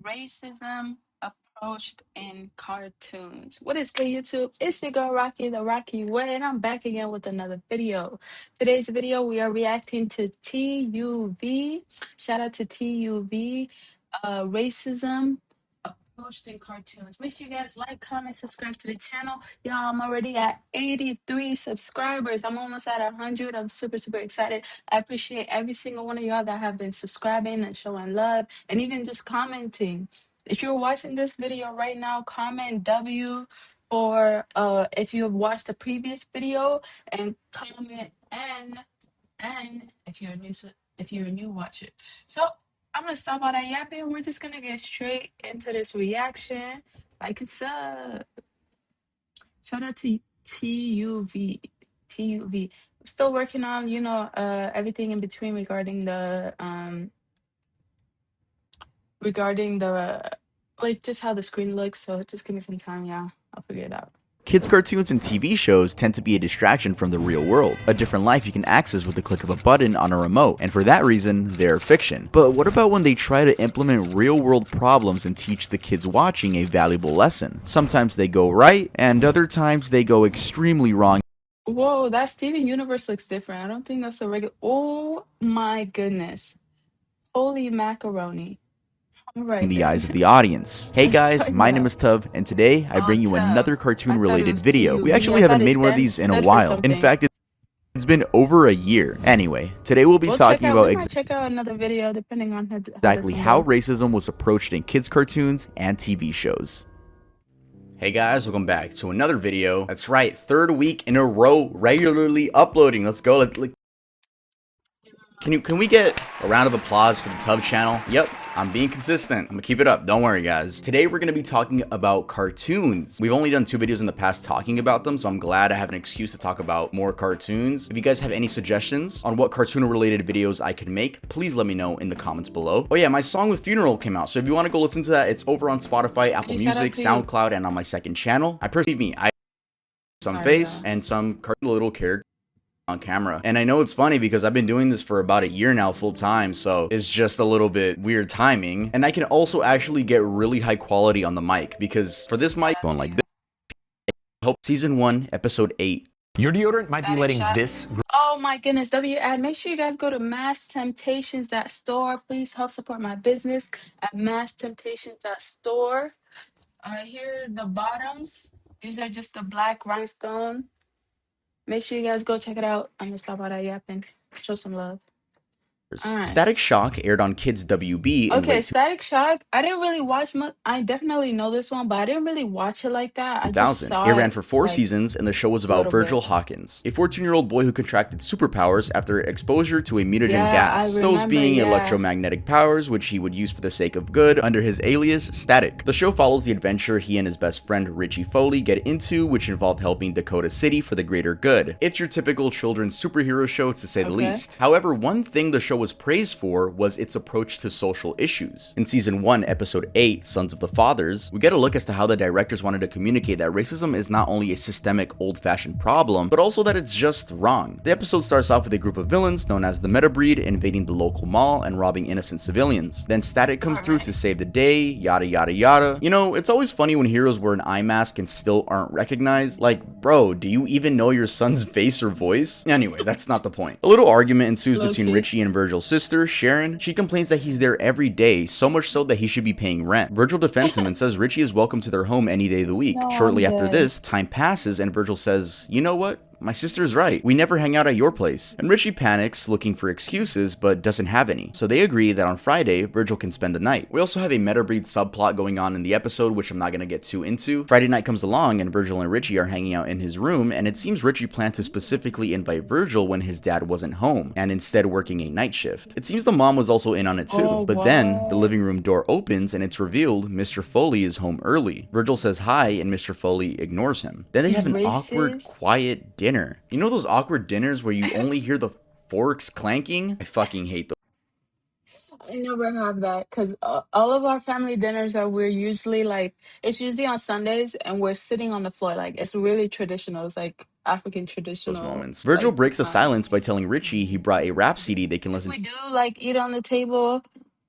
Racism approached in cartoons. What is good, YouTube? It's your girl Rocky, the Rocky Way, and I'm back again with another video. Today's video, we are reacting to TUV. Shout out to TUV. Racism approached in cartoons. Make sure you guys like, comment, subscribe to the channel. Y'all, I'm already at 83 subscribers. I'm almost at 100. I'm super, super excited. I appreciate every single one of y'all that have been subscribing and showing love and even just commenting. If you're watching this video right now, comment W, or if you have watched the previous video, and comment N if you're a new watcher. So I'm gonna stop all that yapping. We're just gonna get straight into this reaction. Like and sub. Shout out to TUV. TUV. Still working on, everything in between regarding the like just how the screen looks. So just give me some time, yeah. I'll figure it out. Kids' cartoons and TV shows tend to be a distraction from the real world, a different life you can access with the click of a button on a remote, and for that reason, they're fiction. But what about when they try to implement real-world problems and teach the kids watching a valuable lesson? Sometimes they go right, and other times they go extremely wrong. Whoa, that Steven Universe looks different. I don't think that's a regular. Oh my goodness. Holy macaroni. All right In the eyes then. of the audience. Hey Let's guys, start my name now. is Tuv, and today I Oh, bring you Tub. another I thought it cartoon-related was video. We TUV. actually I haven't thought it made one of these in a stood for while. In something. fact, it's been over a year. Anyway, today we'll be talking about We might check out another video depending on how this exactly one how goes. racism was approached in kids' cartoons and TV shows. Hey guys, welcome back to another video. That's right, third week in a row, regularly uploading. Let's go. Can we get a round of applause for the Tub channel? Yep, I'm being consistent. I'm gonna keep it up. Don't worry, guys. Today we're gonna be talking about cartoons. We've only done 2 videos in the past talking about them, so I'm glad I have an excuse to talk about more cartoons. If you guys have any suggestions on what cartoon-related videos I could make, please let me know in the comments below. Oh yeah, my song with Funeral came out, so if you want to go listen to that, it's over on Spotify, Apple Music, SoundCloud, and on my second channel. I perceive me, I some face and some little character on camera. And I know it's funny because I've been doing this for about a year now full time, so it's just a little bit weird timing. And I can also actually get really high quality on the mic because for this mic going like this, I hope season 1 episode 8. Your deodorant might be letting this. Oh my goodness, WAD. Make sure you guys go to masstemptations.store. Please help support my business at masstemptations.store. Here are the bottoms. These are just the black rhinestone. Make sure you guys go check it out. I'm gonna stop all that yapping. Show some love. All right. Static Shock aired on Kids WB in Okay, late Static Shock. I didn't really watch much. I definitely know this one, but I didn't really watch it like that. I just 2000. saw It ran it for 4 like seasons, and the show was a about little Virgil bit. Hawkins, a 14-year-old boy who contracted superpowers after exposure to a mutagen Yeah, I gas. remember. Those being Yeah. electromagnetic powers, which he would use for the sake of good under his alias Static. The show follows the adventure he and his best friend Richie Foley get into, which involved helping Dakota City for the greater good. It's your typical children's superhero show, to say the least. However, one thing the show was praised for was its approach to social issues. In season 1, episode 8, Sons of the Fathers, we get a look as to how the directors wanted to communicate that racism is not only a systemic, old-fashioned problem, but also that it's just wrong. The episode starts off with a group of villains known as the Metabreed invading the local mall and robbing innocent civilians. Then Static comes through to save the day, yada yada yada. You know, it's always funny when heroes wear an eye mask and still aren't recognized. Like, bro, do you even know your son's face or voice? Anyway, that's not the point. A little argument ensues between Richie and Virgil's sister, Sharon. She complains that he's there every day, so much so that he should be paying rent. Virgil defends him and says Richie is welcome to their home any day of the week. Shortly after this, time passes and Virgil says, you know what? My sister's right. We never hang out at your place. And Richie panics, looking for excuses, but doesn't have any. So they agree that on Friday, Virgil can spend the night. We also have a Metabreed subplot going on in the episode, which I'm not going to get too into. Friday night comes along, and Virgil and Richie are hanging out in his room, and it seems Richie planned to specifically invite Virgil when his dad wasn't home, and instead working a night shift. It seems the mom was also in on it too, but then the living room door opens, and it's revealed Mr. Foley is home early. Virgil says hi, and Mr. Foley ignores him. Then they have an awkward, quiet dinner. You know those awkward dinners where you only hear the forks clanking? I fucking hate those. I never have that because all of our family dinners are we're usually like it's usually on Sundays and we're sitting on the floor like it's really traditional. It's like African traditional moments. Virgil breaks the time. silence by telling Richie he brought a rap CD they can listen to. We do like eat on the table.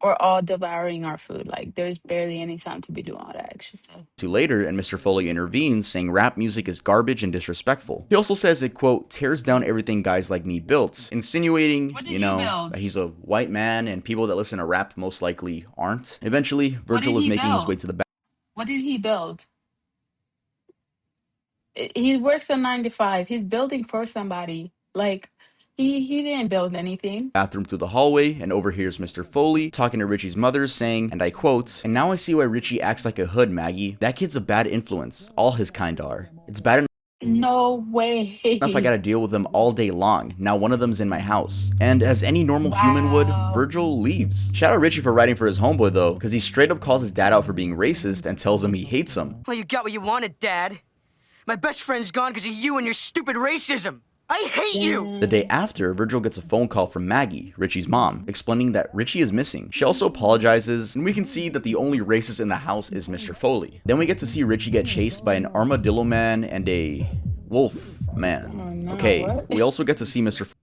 We're all devouring our food. Like there's barely any time to be doing all that extra stuff. To later, and Mr. Foley intervenes, saying rap music is garbage and disrespectful. He also says it, quote, tears down everything guys like me built, insinuating, What you did he know, build? that he's a white man and people that listen to rap most likely aren't. Eventually, What did Virgil is he making his way build? to the back. What did he build? He works a 9 to 5. He's building for somebody. Like he didn't build anything. Bathroom through the hallway and overhears Mr. Foley talking to Richie's mother, saying, and I quote, and now I see why Richie acts like a hood, Maggie. That kid's a bad influence. All his kind are. It's bad No way. enough I gotta deal with them all day long. Now one of them's in my house. And as any normal human would, Wow. Virgil leaves. Shout out Richie for writing for his homeboy though, because he straight up calls his dad out for being racist and tells him he hates him. Well, you got what you wanted, Dad. My best friend's gone because of you and your stupid racism. I hate you! The day after, Virgil gets a phone call from Maggie, Richie's mom, explaining that Richie is missing. She also apologizes, and we can see that the only racist in the house is Mr. Foley. Then we get to see Richie get chased by an armadillo man and a wolf man. Oh, no, Okay, what? we also get to see Mr.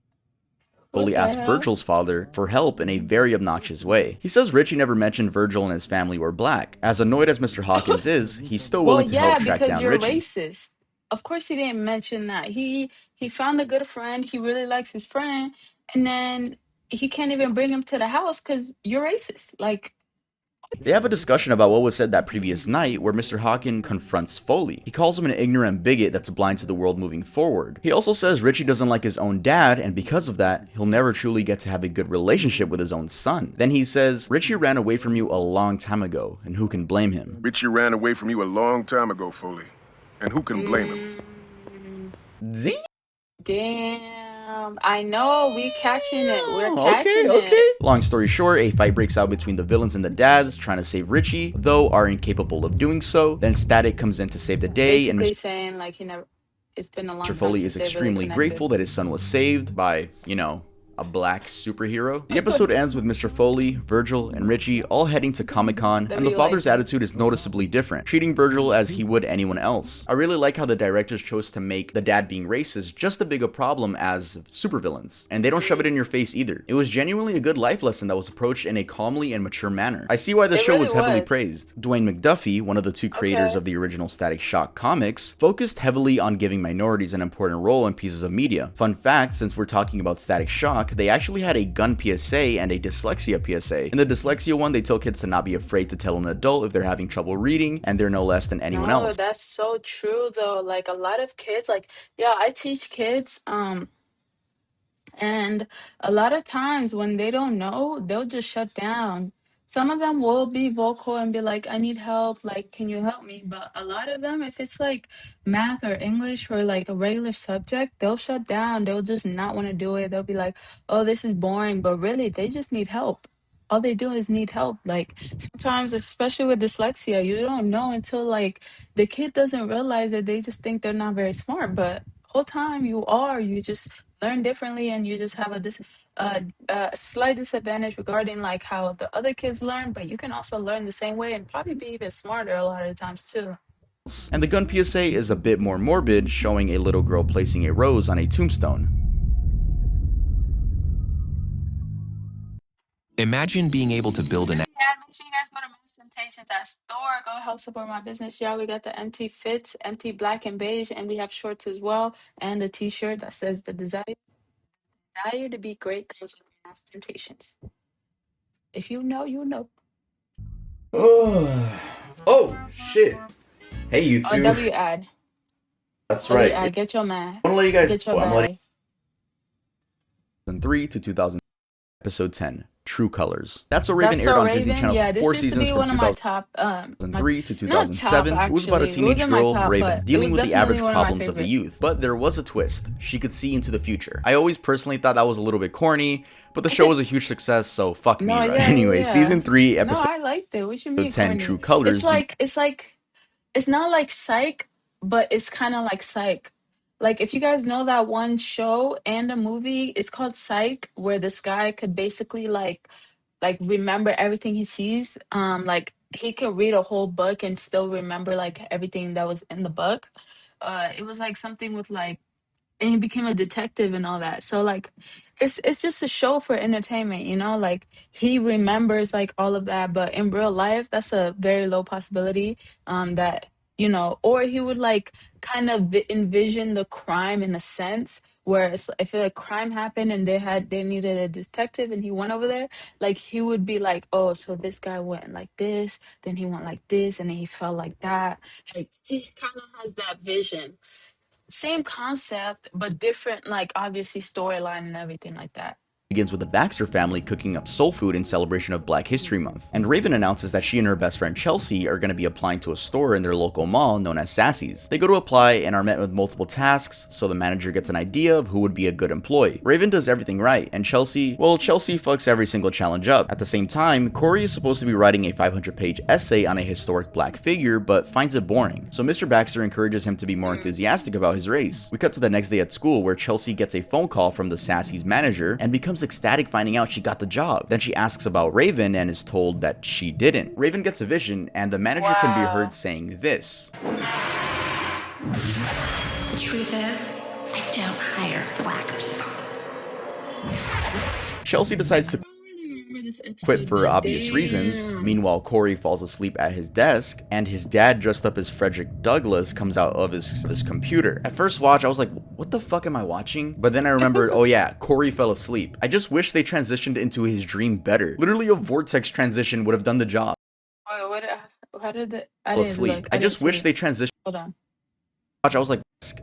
Foley the asks hell? Virgil's father for help in a very obnoxious way. He says Richie never mentioned Virgil and his family were black. As annoyed as Mr. Hawkins is, he's still Well, willing to yeah, help track because down you're Richie. racist. Of course he didn't mention that. He found a good friend. He really likes his friend, and then he can't even bring him to the house because you're racist. Like, They have a discussion about what was said that previous night where Mr. Hawkins confronts Foley. He calls him an ignorant bigot that's blind to the world moving forward. He also says Richie doesn't like his own dad, and because of that, he'll never truly get to have a good relationship with his own son. Then he says, Richie ran away from you a long time ago, and who can blame him? Richie ran away from you a long time ago, Foley. And who can blame him? damn. I know we catching it. We're Okay, catching okay. it. Long story short, a fight breaks out between the villains and the dads, trying to save Richie, though are incapable of doing so. Then Static comes in to save the day, and Basically saying like he never. It's been a long Mr. time Foley since is they really extremely connected. grateful that his son was saved by, you know, a black superhero. The episode ends with Mr. Foley, Virgil, and Richie all heading to Comic-Con, and the father's attitude is noticeably different, treating Virgil as he would anyone else. I really like how the directors chose to make the dad being racist just as big a problem as supervillains, and they don't shove it in your face either. It was genuinely a good life lesson that was approached in a calmly and mature manner. I see why the It show really was heavily was. praised. Dwayne McDuffie, one of the two creators Okay. of the original Static Shock comics, focused heavily on giving minorities an important role in pieces of media. Fun fact, since we're talking about Static Shock, they actually had a gun PSA and a dyslexia PSA. In the dyslexia one, they tell kids to not be afraid to tell an adult if they're having trouble reading, and they're no less than anyone No, else. that's so true though. Like a lot of kids, like yeah, I teach kids, and a lot of times when they don't know, they'll just shut down. Some of them will be vocal and be like, I need help, like, can you help me? But a lot of them, if it's like math or English or like a regular subject, they'll shut down. They'll just not want to do it. They'll be like, oh, this is boring. But really, they just need help. All they do is need help. Like sometimes, especially with dyslexia, you don't know until like the kid doesn't realize that they just think they're not very smart. But whole time you are, you just learn differently and you just have a slight disadvantage regarding like how the other kids learn, but you can also learn the same way and probably be even smarter a lot of the times too. And the gun PSA is a bit more morbid, showing a little girl placing a rose on a tombstone. Imagine being able to build an Yeah, make sure you guys go to Mass Temptations, that store. Go help support my business, y'all. We got the MT fits, MT black and beige, and we have shorts as well, and a t-shirt that says the desire to be great comes with Mass Temptations. If you know, you know. Oh, shit. Hey, you Oh, two. W ad. That's W right. ad. Get your man. I'm gonna let you guys Get your I'm letting bag. 2003 to 2000, episode 10, True Colors. That's So Raven That's aired So on Disney Raven. Channel Yeah, for this 4 used to seasons be from one of my 2003 top, to not top 2007. It was about a actually. It teenage was in my girl, top, Raven, but it dealing was with the average definitely one of my problems of the favorite. youth. But there was a twist. She could see into the future. I always personally thought that was a little bit corny, but the show was a huge success, so fuck me, No, right? yeah, yeah, Anyway, yeah. season 3, No, episode I liked it. What you mean 10, corny? True Colors. It's not like Psych, but it's kind of like Psych. Like if you guys know that one show and a movie, it's called Psych, where this guy could basically like remember everything he sees. Like he could read a whole book and still remember like everything that was in the book. It was like something with like and he became a detective and all that. So like it's just a show for entertainment, you know? Like he remembers like all of that, but in real life that's a very low possibility that you know, or he would like kind of envision the crime in a sense where it's, if a crime happened and they needed a detective and he went over there, like he would be like, oh, so this guy went like this, then he went like this, and then he felt like that. Like he kind of has that vision, same concept, but different, like obviously storyline and everything like that. Begins with the Baxter family cooking up soul food in celebration of Black History Month, and Raven announces that she and her best friend Chelsea are going to be applying to a store in their local mall known as Sassy's. They go to apply and are met with multiple tasks, so the manager gets an idea of who would be a good employee. Raven does everything right, and Chelsea fucks every single challenge up. At the same time, Corey is supposed to be writing a 500-page essay on a historic black figure, but finds it boring, so Mr. Baxter encourages him to be more enthusiastic about his race. We cut to the next day at school, where Chelsea gets a phone call from the Sassy's manager and becomes ecstatic finding out she got the job. Then she asks about Raven and is told that she didn't. Raven gets a vision, and the manager can be heard saying this. The truth is, I don't hire black people. Chelsea decides to quit for obvious reasons. Meanwhile, Corey falls asleep at his desk, and his dad, dressed up as Frederick Douglass, comes out of his computer. At first watch, I was like, what the fuck am I watching? But then I remembered, oh yeah, Corey fell asleep. I just wish they transitioned into his dream better. Literally a vortex transition would have done the job. Wait, what? How did it? I Fell didn't asleep. look. I just wish they transitioned. Hold on. I was like,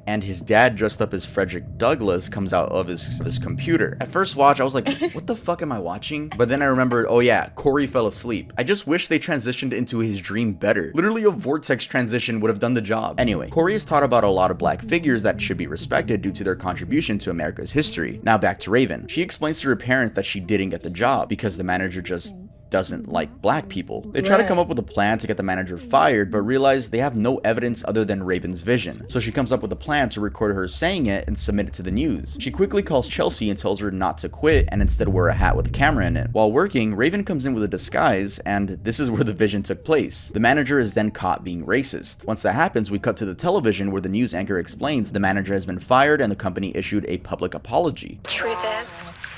and his dad, dressed up as Frederick Douglass, comes out of his computer. At first watch, I was like, what the fuck am I watching? But then I remembered, oh yeah, Corey fell asleep. I just wish they transitioned into his dream better. Literally a vortex transition would have done the job. Anyway, Corey is taught about a lot of black figures that should be respected due to their contribution to America's history. Now back to Raven. She explains to her parents that she didn't get the job because the manager just doesn't like black people. They try to come up with a plan to get the manager fired, but realize they have no evidence other than Raven's vision. So she comes up with a plan to record her saying it and submit it to the news. She quickly calls Chelsea and tells her not to quit and instead wear a hat with a camera in it. While working, Raven comes in with a disguise, and this is where the vision took place. The manager is then caught being racist. Once that happens, we cut to the television where the news anchor explains the manager has been fired and the company issued a public apology. The truth is,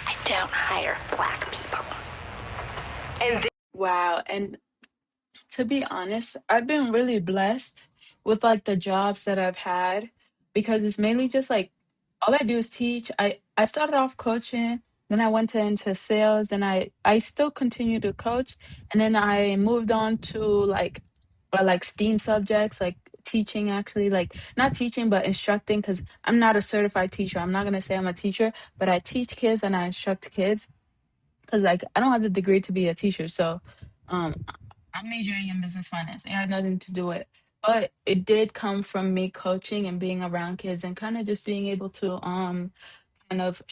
I don't hire black people. And Wow. And to be honest, I've been really blessed with like the jobs that I've had because it's mainly just like all I do is teach. I started off coaching, then I went into sales, then I still continue to coach, and then I moved on to like STEAM subjects, like teaching actually, like not teaching but instructing because I'm not a certified teacher. I'm not gonna say I'm a teacher, but I teach kids and I instruct kids because like I don't have the degree to be a teacher. So um I'm majoring in business finance. It had nothing to do with it. But it did come from me coaching and being around kids and kind of just being able to kind of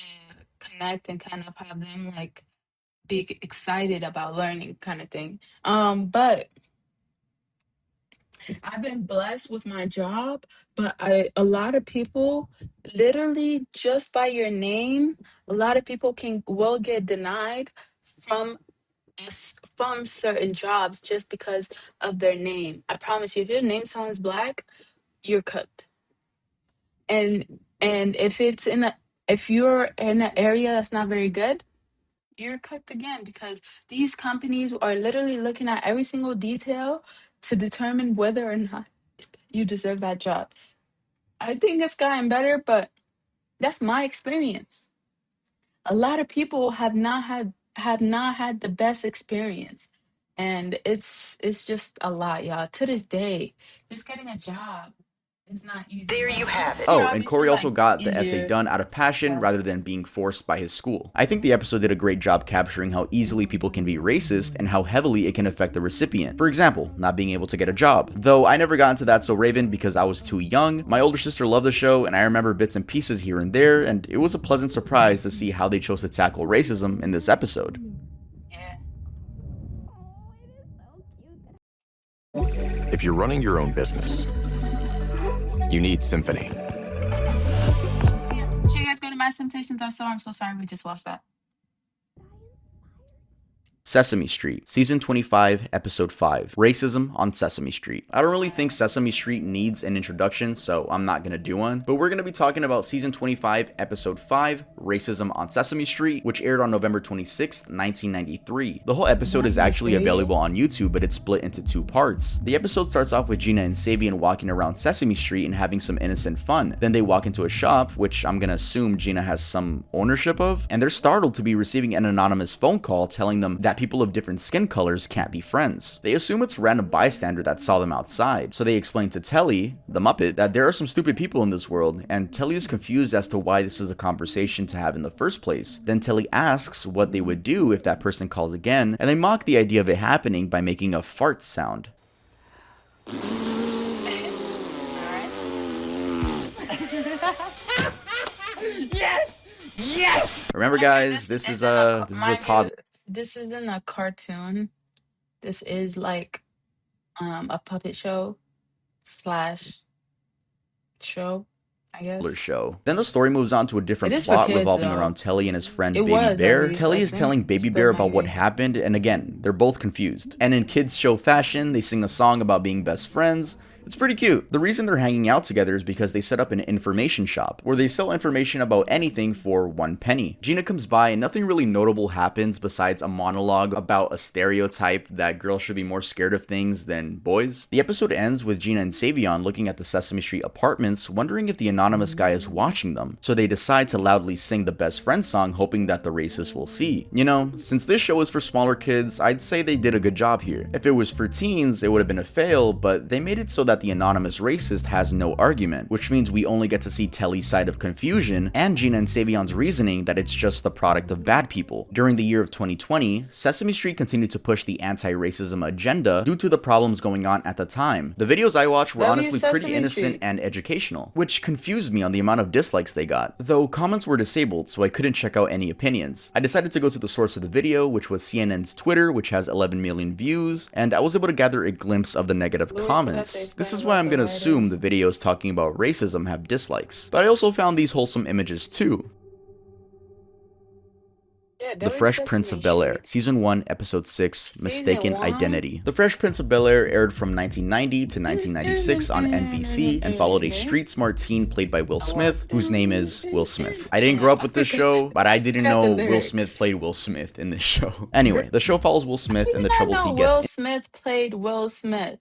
connect and kind of have them like be excited about learning kind of thing. But I've been blessed with my job, but a lot of people literally just by your name, a lot of people will get denied from from certain jobs just because of their name. I promise you, if your name sounds black, you're cooked. And if you're in an area that's not very good, you're cooked again because these companies are literally looking at every single detail to determine whether or not you deserve that job. I think it's gotten better, but that's my experience. A lot of people have not had the best experience, and it's just a lot, y'all. To this day, just getting a job is not easy. There you have it. Oh, and Obviously, Corey also like got the essay easier. done out of passion rather than being forced by his school. I think the episode did a great job capturing how easily people can be racist and how heavily it can affect the recipient. For example, not being able to get a job. Though I never got into That So Raven because I was too young. My older sister loved the show and I remember bits and pieces here and there, and it was a pleasant surprise to see how they chose to tackle racism in this episode. Yeah. If you're running your own business, you need Symphony. Should you guys go to Mass Temptations? I'm so sorry we just lost that. Sesame Street, Season 25, Episode 5, Racism on Sesame Street. I don't really think Sesame Street needs an introduction, so I'm not gonna do one, but we're gonna be talking about Season 25, Episode 5, Racism on Sesame Street, which aired on November 26th, 1993. The whole episode is actually available on YouTube, but it's split into two parts. The episode starts off with Gina and Savion walking around Sesame Street and having some innocent fun. Then they walk into a shop, which I'm gonna assume Gina has some ownership of, and they're startled to be receiving an anonymous phone call telling them that people of different skin colors can't be friends. They assume it's a random bystander that saw them outside, so they explain to Telly, the Muppet, that there are some stupid people in this world, and Telly is confused as to why this is a conversation to have in the first place. Then Telly asks what they would do if that person calls again, and they mock the idea of it happening by making a fart sound. Yes! Yes! Remember, guys, this is a toddler. This isn't a cartoon. This is like a puppet show slash show, I guess. Show. Then the story moves on to a different It is for plot kids, revolving though. around Telly and his friend It Baby was, at Bear. least. Telly I is think telling Baby still Bear might about what be. happened, and again, they're both confused. And in kids show fashion, they sing a song about being best friends. It's pretty cute. The reason they're hanging out together is because they set up an information shop where they sell information about anything for 1 penny. Gina comes by and nothing really notable happens besides a monologue about a stereotype that girls should be more scared of things than boys. The episode ends with Gina and Savion looking at the Sesame Street apartments, wondering if the anonymous guy is watching them. So they decide to loudly sing the best friend song, hoping that the racist will see. You know, since this show is for smaller kids, I'd say they did a good job here. If it was for teens, it would have been a fail, but they made it so that the anonymous racist has no argument, which means we only get to see Telly's side of confusion and Gina and Savion's reasoning that it's just the product of bad people. During the year of 2020, Sesame Street continued to push the anti-racism agenda due to the problems going on at the time. The videos I watched were honestly pretty innocent and educational, which confused me on the amount of dislikes they got, though comments were disabled so I couldn't check out any opinions. I decided to go to the source of the video, which was CNN's Twitter, which has 11 million views, and I was able to gather a glimpse of the negative comments. This is why I'm gonna assume the videos talking about racism have dislikes, but I also found these wholesome images too. The Fresh Prince of Bel-Air, Season 1, Episode 6, Mistaken Identity. The Fresh Prince of Bel-Air aired from 1990 to 1996 on NBC and followed a street-smart teen played by Will Smith, whose name is Will Smith. I didn't grow up with this show, but I didn't know Will Smith played Will Smith in this show. Anyway, the show follows Will Smith and the troubles he gets Will Smith played Will Smith.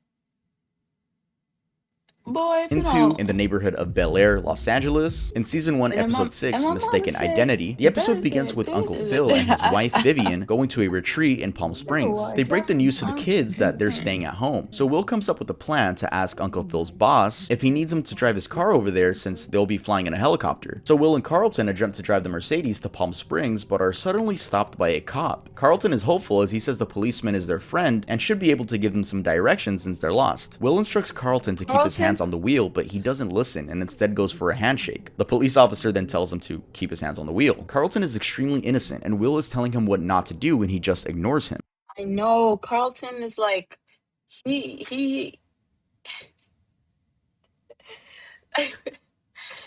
Boy, in the neighborhood of Bel-Air, Los Angeles. In Season 1, Episode 6, Mistaken Identity, the episode begins with Uncle Phil and his wife Vivian going to a retreat in Palm Springs. They break the news to the kids that they're staying at home. So Will comes up with a plan to ask Uncle Phil's boss if he needs him to drive his car over there since they'll be flying in a helicopter. So Will and Carlton attempt to drive the Mercedes to Palm Springs but are suddenly stopped by a cop. Carlton is hopeful as he says the policeman is their friend and should be able to give them some direction since they're lost. Will instructs Carlton to keep his hands on the wheel, but he doesn't listen and instead goes for a handshake. The police officer then tells him to keep his hands on the wheel. Carlton is extremely innocent and Will is telling him what not to do and he just ignores him. I know Carlton is like he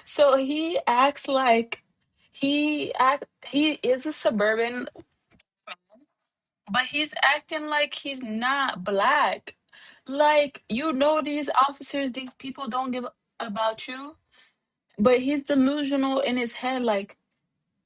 so he acts like he is a suburban, but he's acting like he's not black. Like, you know, these officers, these people don't give about you, but he's delusional in his head, like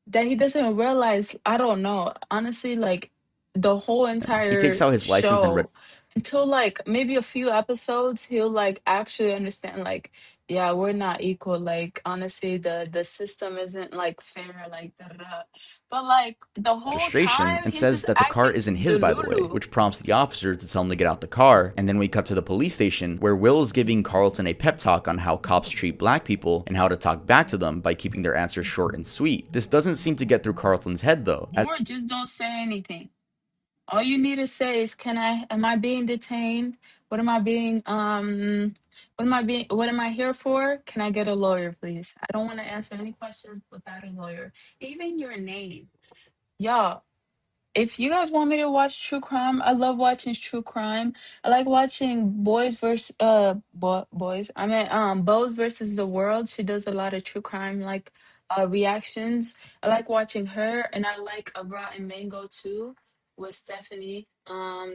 that he doesn't realize. I don't know. Honestly, like the whole He takes entire out his license and show until like maybe a few episodes, he'll like actually understand like, yeah, we're not equal. Like honestly, the system isn't like fair, like da, da, da. But like the whole registration time and he's says just that the car acting isn't his, by the way, delulu. which prompts the officer to tell him to get out the car. And then we cut to the police station where Will is giving Carlton a pep talk on how cops treat black people and how to talk back to them by keeping their answers short and sweet. This doesn't seem to get through Carlton's head though, as Or just don't say anything. All you need to say is, am I being detained? What am I being, what am I here for? Can I get a lawyer, please? I don't want to answer any questions without a lawyer. Even your name. Y'all, if you guys want me to watch true crime, I love watching true crime. I like watching boys. I mean Bows versus the World. She does a lot of true crime like reactions. I like watching her and I like Abra and Mango too. with Stephanie.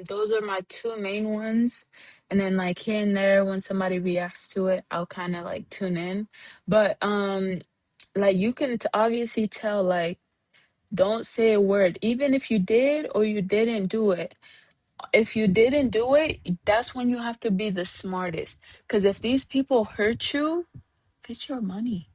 Those are my two main ones. And then like here and there when somebody reacts to it, I'll kind of like tune in. But like you can obviously tell like don't say a word even if you did or you didn't do it. If you didn't do it, that's when you have to be the smartest. Because if these people hurt you, get your money.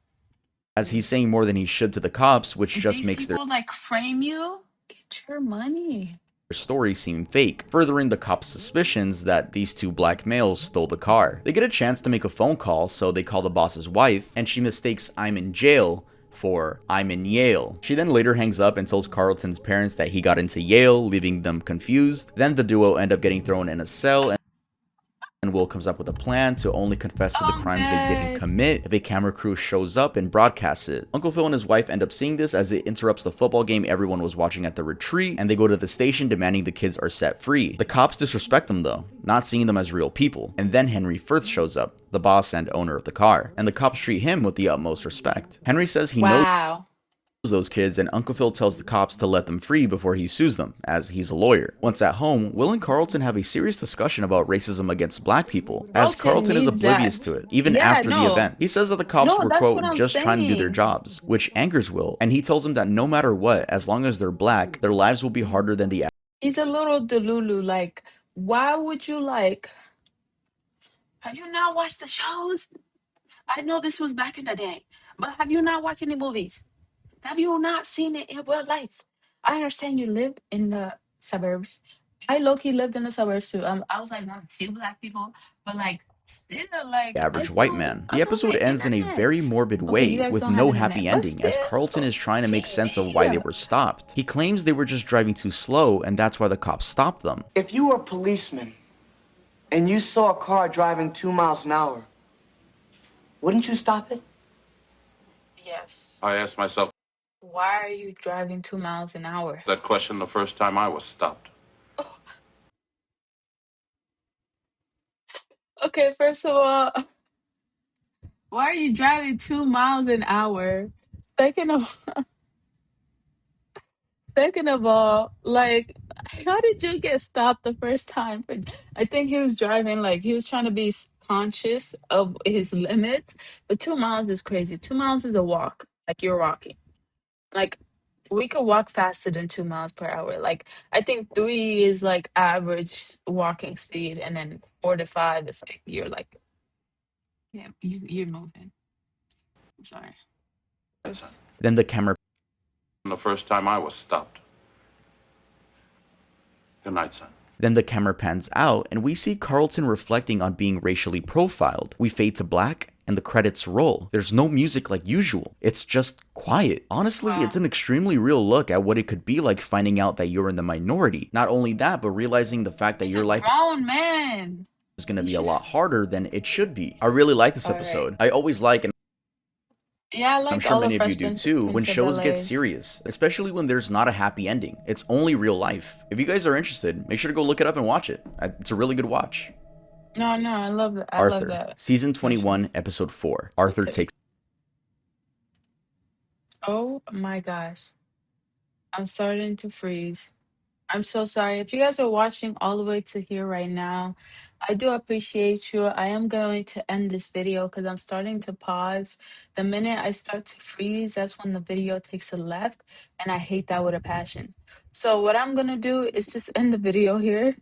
as he's saying more than he should to the cops, which If just these makes their people like frame you, get your money. story seem fake, furthering the cops' suspicions that these two black males stole the car. They get a chance to make a phone call, so they call the boss's wife, and she mistakes "I'm in jail" for "I'm in Yale." She then later hangs up and tells Carlton's parents that he got into Yale, leaving them confused. Then the duo end up getting thrown in a cell, and Will comes up with a plan to only confess to the I'm crimes they didn't dead. commit if a camera crew shows up and broadcasts it. Uncle Phil and his wife end up seeing this as it interrupts the football game everyone was watching at the retreat, and they go to the station demanding the kids are set free. The cops disrespect them though, not seeing them as real people. And then Henry Firth shows up, the boss and owner of the car, and the cops treat him with the utmost respect. Henry says he knows Wow. those kids, and Uncle Phil tells the cops to let them free before he sues them, as he's a lawyer. Once at home, Will and Carlton have a serious discussion about racism against black people, as Carlton is needs that. oblivious to it, even Yeah, after the no. event. He says that the cops No, were, that's what quote, I'm just trying to do their saying. jobs, which angers Will, and he tells him that no matter what, as long as they're black, their lives will be harder than the He's a little delulu. Like, why would you like? Have you not watched the shows? I know this was back in the day, but have you not watched any movies? Have you not seen it in real life? I understand you live in the suburbs. I low-key lived in the suburbs too. I was like one of the few black people, but like still like average white man. The I know episode the ends in a very internet. morbid Okay, you way, guys with don't have no happy internet, but ending, as still Carlton is trying to make sense of why they TV. were stopped. He claims they were just driving too slow, and that's why the cops stopped them. If you were a policeman and you saw a car driving 2 miles an hour, wouldn't you stop it? Yes. I asked myself Why are you driving 2 miles an hour? that question the first time I was stopped. Okay, first of all, why are you driving 2 miles an hour? Second of second of all, like how did you get stopped the first time? I think he was driving like he was trying to be conscious of his limits, but 2 miles is crazy. 2 miles is a walk, like you're walking. Like we could walk faster than 2 miles per hour. Like I think 3 is like average walking speed, and then 4 to 5 is like you're like yeah, you're moving. Sorry. Oops. Then the camera The first time I was stopped. Good night, son. Then the camera pans out, and we see Carlton reflecting on being racially profiled. We fade to black, and the credits roll. There's no music like usual. It's just quiet. Honestly, Wow. it's an extremely real look at what it could be like finding out that you're in the minority. Not only that, but realizing the fact that He's your a life grown man. is going to be a lot harder than it should be. I really like this episode. I always like, and Yeah, I I'm liked sure all the many of you Fresh do Prince, too, when Prince of shows get Bel-Airs. serious, especially when there's not a happy ending. It's only real life. If you guys are interested, make sure to go look it up and watch it. It's a really good watch. No, I love that. I love Arthur, that. season 21, episode 4. Arthur Okay. takes Oh my gosh. I'm starting to freeze. I'm so sorry. If you guys are watching all the way to here right now, I do appreciate you. I am going to end this video because I'm starting to pause. The minute I start to freeze, that's when the video takes a left, and I hate that with a passion. So what I'm gonna do is just end the video here.